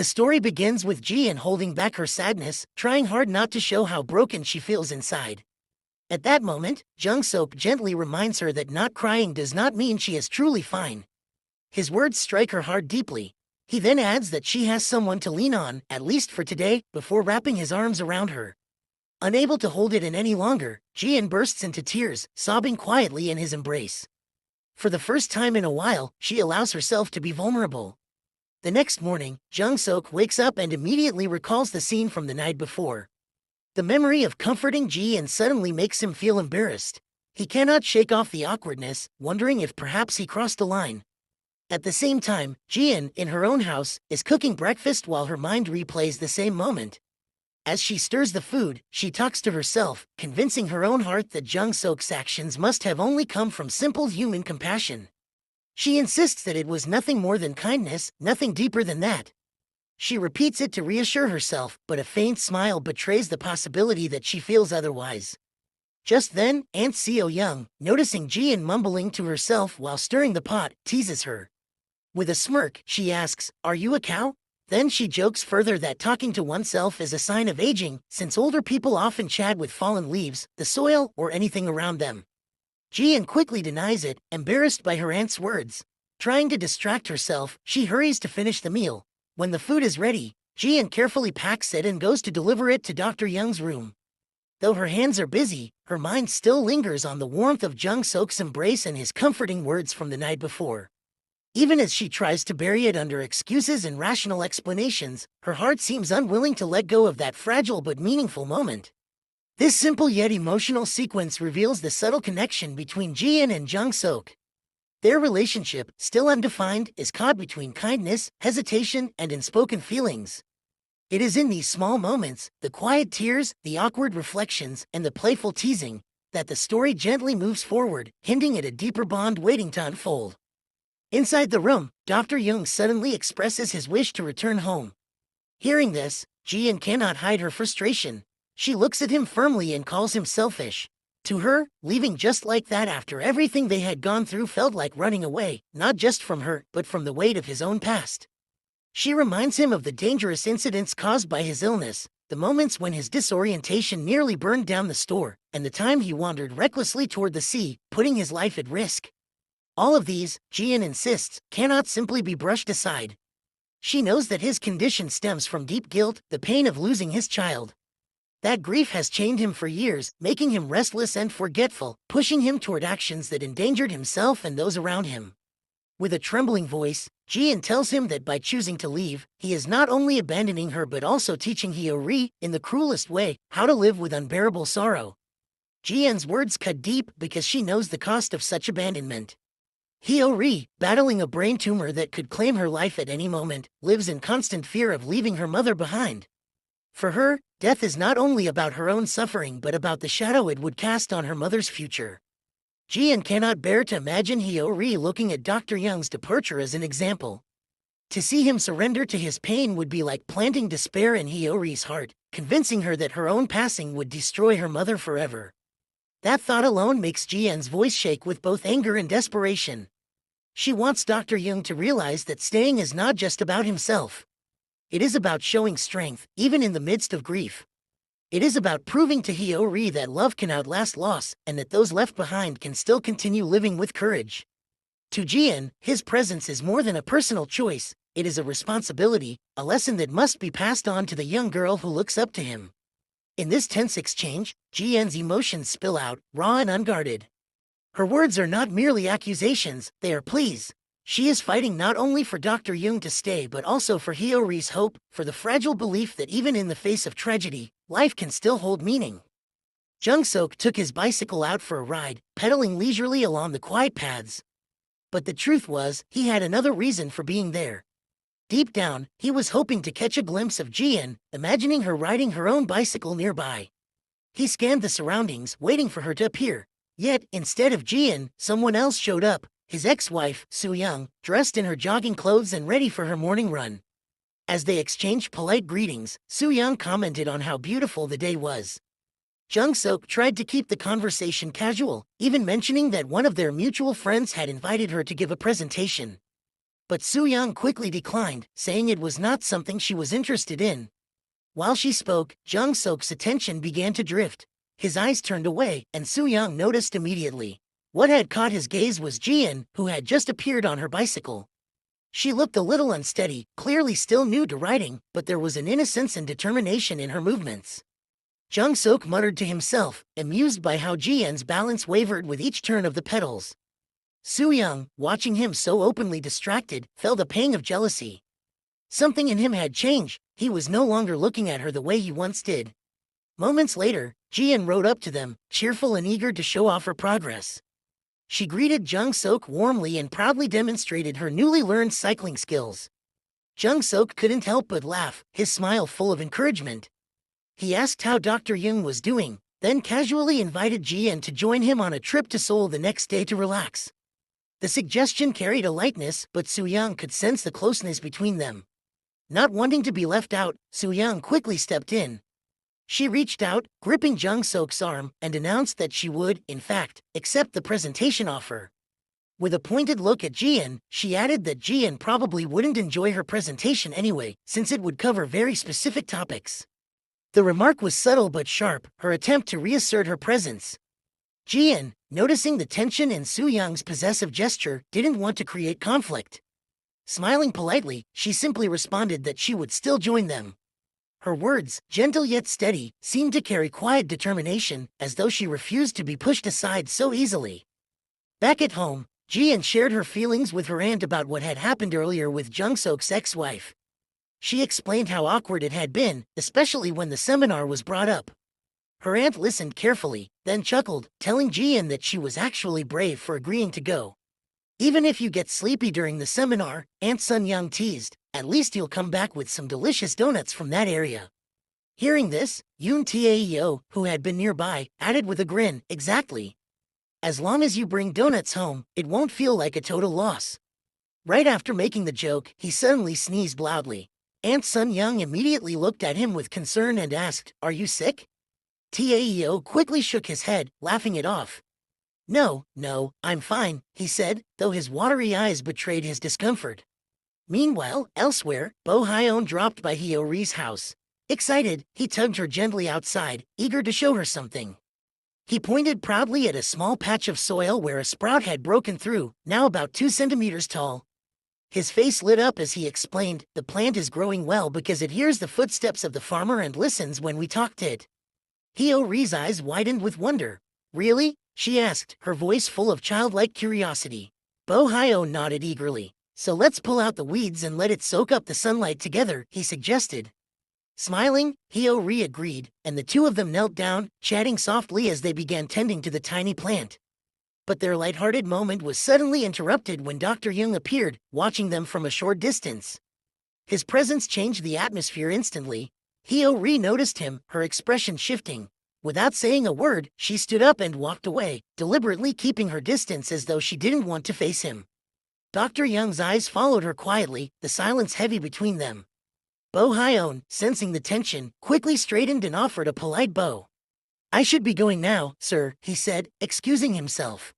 The story begins with Jian holding back her sadness, trying hard not to show how broken she feels inside. At that moment, Jung Sok gently reminds her that not crying does not mean she is truly fine. His words strike her heart deeply. He then adds that she has someone to lean on, at least for today, before wrapping his arms around her. Unable to hold it in any longer, Jian bursts into tears, sobbing quietly in his embrace. For the first time in a while, she allows herself to be vulnerable. The next morning, Jung Sok wakes up and immediately recalls the scene from the night before. The memory of comforting Jian suddenly makes him feel embarrassed. He cannot shake off the awkwardness, wondering if perhaps he crossed a line. At the same time, Jian, in her own house, is cooking breakfast while her mind replays the same moment. As she stirs the food, she talks to herself, convincing her own heart that Jung Sok's actions must have only come from simple human compassion. She insists that it was nothing more than kindness, nothing deeper than that. She repeats it to reassure herself, but a faint smile betrays the possibility that she feels otherwise. Just then, Aunt Seo Young, noticing Jian mumbling to herself while stirring the pot, teases her. With a smirk, she asks, "Are you a cow?" Then she jokes further that talking to oneself is a sign of aging, since older people often chat with fallen leaves, the soil, or anything around them. Jian quickly denies it, embarrassed by her aunt's words. Trying to distract herself, she hurries to finish the meal. When the food is ready, Jian carefully packs it and goes to deliver it to Dr. Young's room. Though her hands are busy, her mind still lingers on the warmth of Jung Sok's embrace and his comforting words from the night before. Even as she tries to bury it under excuses and rational explanations, her heart seems unwilling to let go of that fragile but meaningful moment. This simple yet emotional sequence reveals the subtle connection between Jian and Jung Sok. Their relationship, still undefined, is caught between kindness, hesitation, and unspoken feelings. It is in these small moments, the quiet tears, the awkward reflections, and the playful teasing, that the story gently moves forward, hinting at a deeper bond waiting to unfold. Inside the room, Dr. Young suddenly expresses his wish to return home. Hearing this, Jian cannot hide her frustration. She looks at him firmly and calls him selfish. To her, leaving just like that after everything they had gone through felt like running away, not just from her, but from the weight of his own past. She reminds him of the dangerous incidents caused by his illness, the moments when his disorientation nearly burned down the store, and the time he wandered recklessly toward the sea, putting his life at risk. All of these, Jian insists, cannot simply be brushed aside. She knows that his condition stems from deep guilt, the pain of losing his child. That grief has chained him for years, making him restless and forgetful, pushing him toward actions that endangered himself and those around him. With a trembling voice, Jian tells him that by choosing to leave, he is not only abandoning her but also teaching Hyo-ri, in the cruelest way, how to live with unbearable sorrow. Jian's words cut deep because she knows the cost of such abandonment. Hyo-ri, battling a brain tumor that could claim her life at any moment, lives in constant fear of leaving her mother behind. For her, death is not only about her own suffering but about the shadow it would cast on her mother's future. Jian cannot bear to imagine Hyo-ri looking at Dr. Young's departure as an example. To see him surrender to his pain would be like planting despair in Hyo-ri's heart, convincing her that her own passing would destroy her mother forever. That thought alone makes Jian's voice shake with both anger and desperation. She wants Dr. Young to realize that staying is not just about himself. It is about showing strength, even in the midst of grief. It is about proving to Hyo-ri that love can outlast loss, and that those left behind can still continue living with courage. To Jian, his presence is more than a personal choice, it is a responsibility, a lesson that must be passed on to the young girl who looks up to him. In this tense exchange, Jian's emotions spill out, raw and unguarded. Her words are not merely accusations, they are pleas. She is fighting not only for Dr. Young to stay but also for Hyo-ri's hope, for the fragile belief that even in the face of tragedy, life can still hold meaning. Jung Sok took his bicycle out for a ride, pedaling leisurely along the quiet paths. But the truth was, he had another reason for being there. Deep down, he was hoping to catch a glimpse of Jian, imagining her riding her own bicycle nearby. He scanned the surroundings, waiting for her to appear. Yet, instead of Jian, someone else showed up. His ex-wife, Soo Young, dressed in her jogging clothes and ready for her morning run. As they exchanged polite greetings, Soo Young commented on how beautiful the day was. Jung Sok tried to keep the conversation casual, even mentioning that one of their mutual friends had invited her to give a presentation. But Su-young quickly declined, saying it was not something she was interested in. While she spoke, Jung-sok's attention began to drift. His eyes turned away, and Su-young noticed immediately. What had caught his gaze was Jian, who had just appeared on her bicycle. She looked a little unsteady, clearly still new to riding, but there was an innocence and determination in her movements. Jung-sok muttered to himself, amused by how Jian's balance wavered with each turn of the pedals. Su-young, watching him so openly distracted, felt a pang of jealousy. Something in him had changed. He was no longer looking at her the way he once did. Moments later, Jian rode up to them, cheerful and eager to show off her progress. She greeted Jung-sok warmly and proudly demonstrated her newly learned cycling skills. Jung-sok couldn't help but laugh, his smile full of encouragement. He asked how Dr. Jung was doing, then casually invited Jian to join him on a trip to Seoul the next day to relax. The suggestion carried a lightness, but Su-young could sense the closeness between them. Not wanting to be left out, Su-young quickly stepped in. She reached out, gripping Jung-sok's arm, and announced that she would, in fact, accept the presentation offer. With a pointed look at Jian, she added that Jian probably wouldn't enjoy her presentation anyway, since it would cover very specific topics. The remark was subtle but sharp, her attempt to reassert her presence. Jian, noticing the tension in Su-young's possessive gesture, didn't want to create conflict. Smiling politely, she simply responded that she would still join them. Her words, gentle yet steady, seemed to carry quiet determination, as though she refused to be pushed aside so easily. Back at home, Jian shared her feelings with her aunt about what had happened earlier with Jung-sok's ex-wife. She explained how awkward it had been, especially when the seminar was brought up. Her aunt listened carefully, then chuckled, telling Jian that she was actually brave for agreeing to go. Even if you get sleepy during the seminar, Aunt Sun-young teased, at least you'll come back with some delicious donuts from that area. Hearing this, Yoon Taeo, who had been nearby, added with a grin, exactly. As long as you bring donuts home, it won't feel like a total loss. Right after making the joke, he suddenly sneezed loudly. Aunt Sun-young immediately looked at him with concern and asked, "Are you sick?" Taeo quickly shook his head, laughing it off. No, I'm fine," he said, though his watery eyes betrayed his discomfort. Meanwhile, elsewhere, Bo Hyeon dropped by Hyo-ri's house. Excited, he tugged her gently outside, eager to show her something. He pointed proudly at a small patch of soil where a sprout had broken through, now about 2 centimeters tall. His face lit up as he explained, "The plant is growing well because it hears the footsteps of the farmer and listens when we talk to it." Hyo-ri's eyes widened with wonder. "Really?" she asked, her voice full of childlike curiosity. Bo Hyeon nodded eagerly. "So let's pull out the weeds and let it soak up the sunlight together," he suggested. Smiling, Hyo-ri agreed, and the two of them knelt down, chatting softly as they began tending to the tiny plant. But their lighthearted moment was suddenly interrupted when Dr. Jung appeared, watching them from a short distance. His presence changed the atmosphere instantly. Hyo-ri noticed him, her expression shifting. Without saying a word, she stood up and walked away, deliberately keeping her distance as though she didn't want to face him. Dr. Young's eyes followed her quietly, the silence heavy between them. Bo Hyeon, sensing the tension, quickly straightened and offered a polite bow. "I should be going now, sir," he said, excusing himself.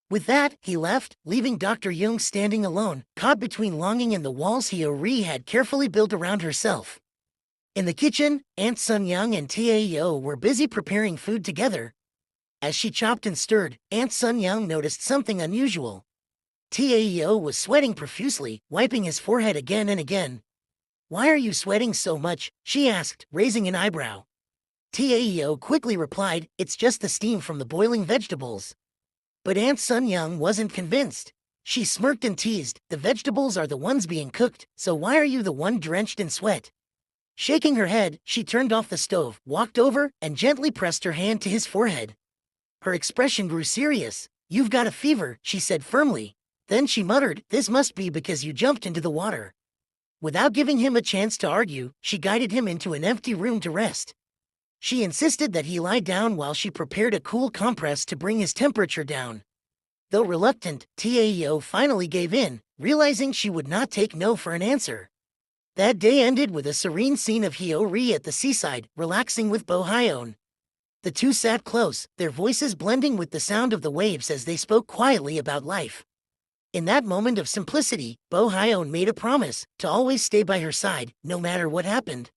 With that, he left, leaving Dr. Jung standing alone, caught between longing and the walls Hyo-ri had carefully built around herself. In the kitchen, Aunt Sun-young and Taeo were busy preparing food together. As she chopped and stirred, Aunt Sun-young noticed something unusual. Taeo was sweating profusely, wiping his forehead again and again. "Why are you sweating so much?" she asked, raising an eyebrow. Taeo quickly replied, "It's just the steam from the boiling vegetables." But Aunt Sun-young wasn't convinced. She smirked and teased, "The vegetables are the ones being cooked, so why are you the one drenched in sweat?" Shaking her head, she turned off the stove, walked over, and gently pressed her hand to his forehead. Her expression grew serious. "You've got a fever," she said firmly. Then she muttered, "This must be because you jumped into the water." Without giving him a chance to argue, she guided him into an empty room to rest. She insisted that he lie down while she prepared a cool compress to bring his temperature down. Though reluctant, Taeo finally gave in, realizing she would not take no for an answer. That day ended with a serene scene of Hyo-ri at the seaside, relaxing with Bo Hyeon. The two sat close, their voices blending with the sound of the waves as they spoke quietly about life. In that moment of simplicity, Bo Hyun made a promise to always stay by her side, no matter what happened.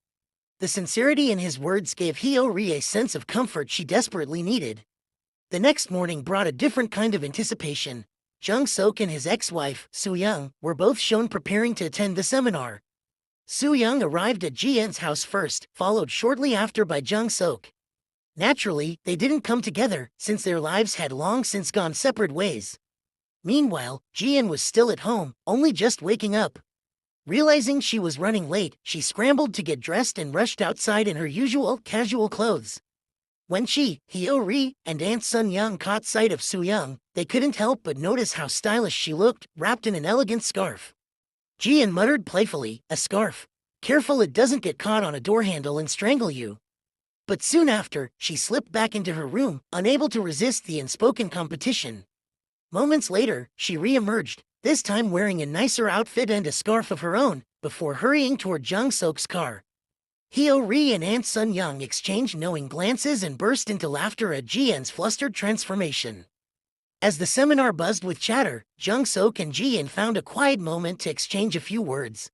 The sincerity in his words gave Hyo-ri a sense of comfort she desperately needed. The next morning brought a different kind of anticipation. Jung-sok and his ex-wife, Soo-young, were both shown preparing to attend the seminar. Soo-young arrived at Ji-en's house first, followed shortly after by Jung-sok. Naturally, they didn't come together, since their lives had long since gone separate ways. Meanwhile, Ji-en was still at home, only just waking up. Realizing she was running late, she scrambled to get dressed and rushed outside in her usual, casual clothes. When she, Hyo-ri, and Aunt Sun-young caught sight of Soo-young, they couldn't help but notice how stylish she looked, wrapped in an elegant scarf. Ji-en muttered playfully, "A scarf. Careful it doesn't get caught on a door handle and strangle you." But soon after, she slipped back into her room, unable to resist the unspoken competition. Moments later, she re-emerged, this time wearing a nicer outfit and a scarf of her own, before hurrying toward Jung-sok's car. Hyo-ri and Aunt Sun-young exchanged knowing glances and burst into laughter at Ji-en's flustered transformation. As the seminar buzzed with chatter, Jung-sok and Ji-en found a quiet moment to exchange a few words.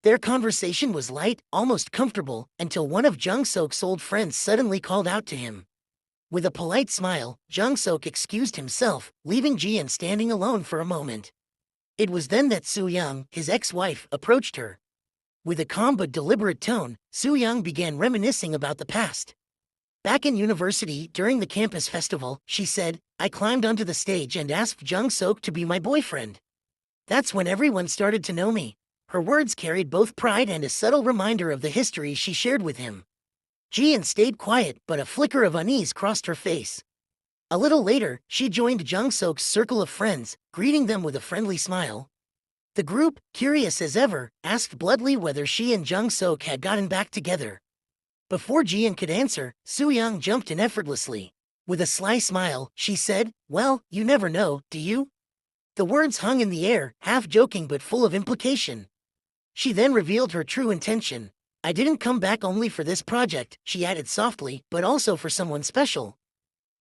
Their conversation was light, almost comfortable, until one of Jung-sok's old friends suddenly called out to him. With a polite smile, Jung-sok excused himself, leaving Ji-en standing alone for a moment. It was then that Soo-young, his ex-wife, approached her. With a calm but deliberate tone, Soo-young began reminiscing about the past. Back in university, during the campus festival, she said, "I climbed onto the stage and asked Jung-sok to be my boyfriend. That's when everyone started to know me." Her words carried both pride and a subtle reminder of the history she shared with him. Ji-en stayed quiet, but a flicker of unease crossed her face. A little later, she joined Jung-sok's circle of friends, greeting them with a friendly smile. The group, curious as ever, asked bluntly whether she and Jung-sok had gotten back together. Before Ji-en could answer, Soo-young jumped in effortlessly. With a sly smile, she said, "Well, you never know, do you?" The words hung in the air, half joking but full of implication. She then revealed her true intention. "I didn't come back only for this project," she added softly, "but also for someone special."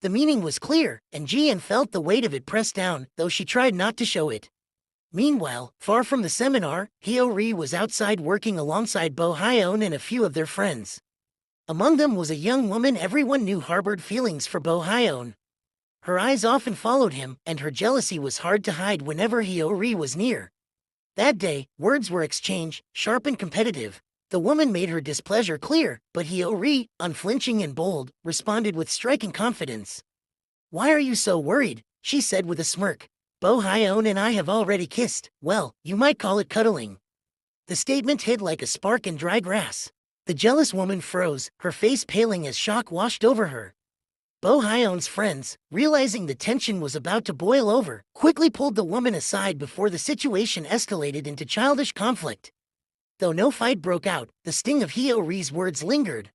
The meaning was clear, and Ji-en felt the weight of it press down, though she tried not to show it. Meanwhile, far from the seminar, Hyo-ri was outside working alongside Bo Hyun and a few of their friends. Among them was a young woman everyone knew harbored feelings for Bo Hyun. Her eyes often followed him, and her jealousy was hard to hide whenever Hyo-ri was near. That day, words were exchanged, sharp and competitive. The woman made her displeasure clear, but Hyo-ri, unflinching and bold, responded with striking confidence. "Why are you so worried?" she said with a smirk. "Bo Hyun and I have already kissed. Well, you might call it cuddling." The statement hit like a spark in dry grass. The jealous woman froze, her face paling as shock washed over her. Bo Hyun's friends, realizing the tension was about to boil over, quickly pulled the woman aside before the situation escalated into childish conflict. Though no fight broke out, the sting of Hyo-ri's words lingered.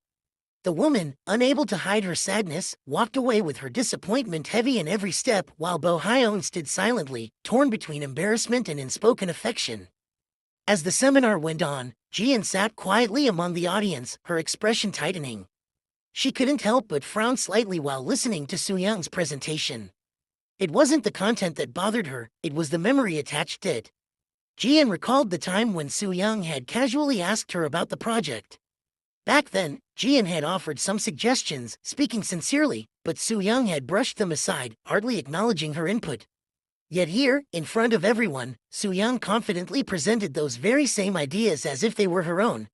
The woman, unable to hide her sadness, walked away with her disappointment heavy in every step while Bo Hyun stood silently, torn between embarrassment and unspoken affection. As the seminar went on, Ji-en sat quietly among the audience, her expression tightening. She couldn't help but frown slightly while listening to Soo-young's presentation. It wasn't the content that bothered her, it was the memory attached to it. Ji-en recalled the time when Soo-young had casually asked her about the project. Back then, Ji-en had offered some suggestions, speaking sincerely, but Soo-young had brushed them aside, hardly acknowledging her input. Yet here, in front of everyone, Soo-young confidently presented those very same ideas as if they were her own.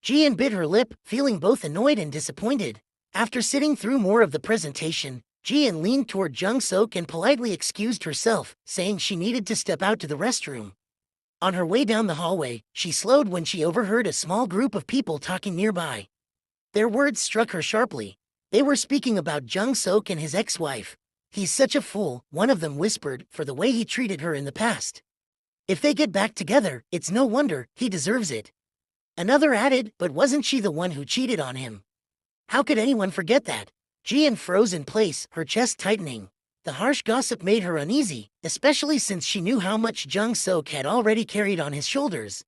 Ji-en bit her lip, feeling both annoyed and disappointed. After sitting through more of the presentation, Ji-en leaned toward Jung-sok and politely excused herself, saying she needed to step out to the restroom. On her way down the hallway, she slowed when she overheard a small group of people talking nearby. Their words struck her sharply. They were speaking about Jung-sok and his ex-wife. "He's such a fool," one of them whispered, "for the way he treated her in the past. If they get back together, it's no wonder, he deserves it." Another added, "But wasn't she the one who cheated on him? How could anyone forget that?" Ji-en froze in place, her chest tightening. The harsh gossip made her uneasy, especially since she knew how much Jung-sok had already carried on his shoulders.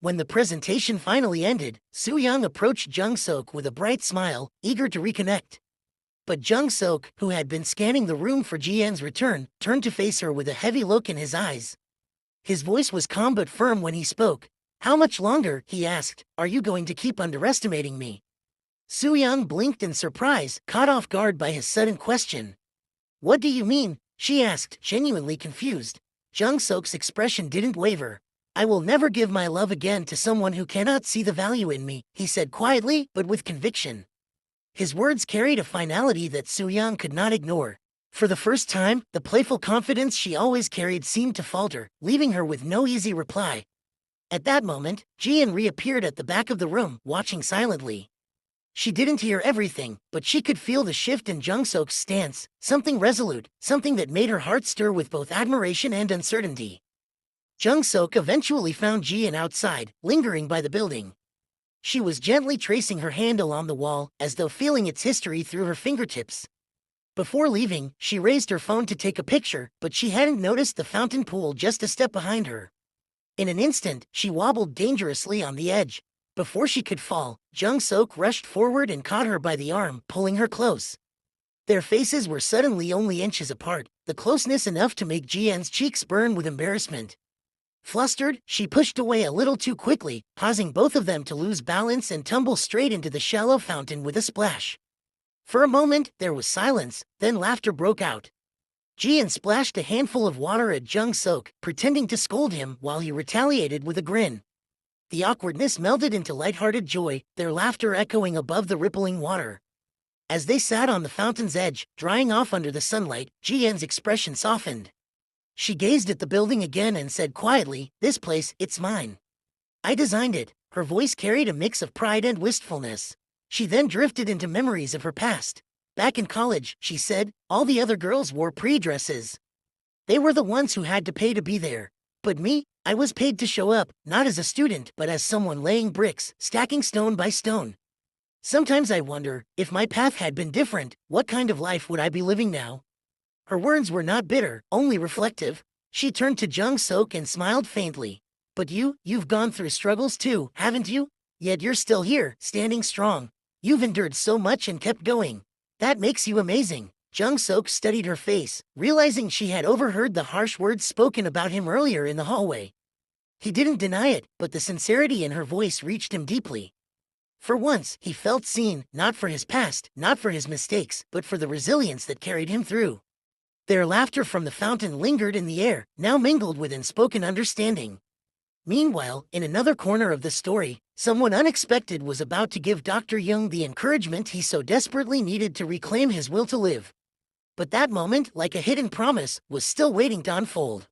When the presentation finally ended, Soo-young approached Jung-sok with a bright smile, eager to reconnect. But Jung Sok, who had been scanning the room for Jian's return, turned to face her with a heavy look in his eyes. His voice was calm but firm when he spoke. "How much longer," he asked, "are you going to keep underestimating me?" Soo-young blinked in surprise, caught off guard by his sudden question. "What do you mean?" she asked, genuinely confused. Jung Sok's expression didn't waver. "I will never give my love again to someone who cannot see the value in me," he said quietly, but with conviction. His words carried a finality that Soo-young could not ignore. For the first time, the playful confidence she always carried seemed to falter, leaving her with no easy reply. At that moment, Jian reappeared at the back of the room, watching silently. She didn't hear everything, but she could feel the shift in Jung Sok's stance, something resolute, something that made her heart stir with both admiration and uncertainty. Jung Sok eventually found Jian outside, lingering by the building. She was gently tracing her hand along the wall, as though feeling its history through her fingertips. Before leaving, she raised her phone to take a picture, but she hadn't noticed the fountain pool just a step behind her. In an instant, she wobbled dangerously on the edge. Before she could fall, Jung Sok rushed forward and caught her by the arm, pulling her close. Their faces were suddenly only inches apart, the closeness enough to make Jian's cheeks burn with embarrassment. Flustered, she pushed away a little too quickly, causing both of them to lose balance and tumble straight into the shallow fountain with a splash. For a moment, there was silence, then laughter broke out. Jian splashed a handful of water at Jung Sok, pretending to scold him while he retaliated with a grin. The awkwardness melted into lighthearted joy, their laughter echoing above the rippling water. As they sat on the fountain's edge, drying off under the sunlight, Jian's expression softened. She gazed at the building again and said quietly, "This place, it's mine. I designed it." Her voice carried a mix of pride and wistfulness. She then drifted into memories of her past. "Back in college," she said, "all the other girls wore pre-dresses. They were the ones who had to pay to be there. But me, I was paid to show up, not as a student but as someone laying bricks, stacking stone by stone. Sometimes I wonder, if my path had been different, what kind of life would I be living now?" Her words were not bitter, only reflective. She turned to Jung Sok and smiled faintly. "But you've gone through struggles too, haven't you? Yet you're still here, standing strong. You've endured so much and kept going. That makes you amazing." Jung Sok studied her face, realizing she had overheard the harsh words spoken about him earlier in the hallway. He didn't deny it, but the sincerity in her voice reached him deeply. For once, he felt seen, not for his past, not for his mistakes, but for the resilience that carried him through. Their laughter from the fountain lingered in the air, now mingled with unspoken understanding. Meanwhile, in another corner of the story, someone unexpected was about to give Dr. Young the encouragement he so desperately needed to reclaim his will to live. But that moment, like a hidden promise, was still waiting to unfold.